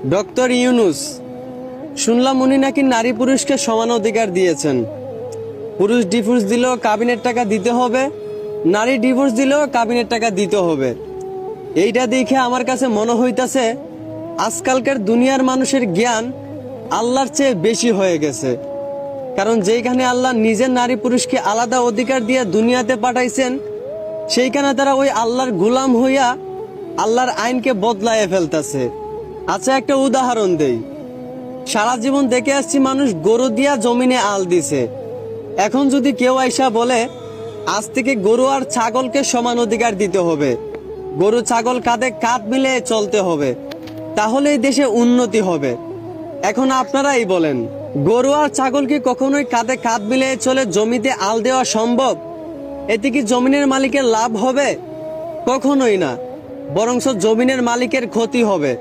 Doctor Yunus, শুনলাম উনি নাকি নারী পুরুষকে সমান অধিকার দিয়েছেন। পুরুষ ডিভোর্স দিলেও কাবিনের টাকা দিতে হবে, নারী ডিভোর্স দিলেও কাবিনের টাকা দিতে হবে। এইটা দেখে আমার কাছে মনে হইতাছে আজকালকার দুনিয়ার মানুষের জ্ঞান আল্লাহর চেয়ে বেশি হয়ে গেছে। কারণ যেইখানে আল্লাহ নিজের নারী পুরুষকে আলাদা অধিকার দিয়ে দুনিয়াতে পাঠাইছেন, সেইখানে তারা ওই আল্লাহর গোলাম হইয়া আল্লাহর আইনকে বদলায়ে ফেলতেছে। আচ্ছা, একটা উদাহরণ দেই। সারা জীবন দেখে আসছি মানুষ গরু দিয়া জমিনে আল দিছে। এখন যদি কেউ আইসা বলে আজ থেকে গরু আর ছাগলকে সমান অধিকার দিতে হবে, গরু ছাগল কাঁধে কাঁধ মিলে চলতে হবে, তাহলে এই দেশে উন্নতি হবে। এখন আপনারাই বলেন, গরু আর ছাগল কি কখনোই কাঁধে কাঁধ মিলে চলে জমিতে আল দেওয়া সম্ভব? এতে কি জমিনের মালিকের লাভ হবে? কখনোই না, বরঞ্চ জমিনের মালিকের ক্ষতি হবে।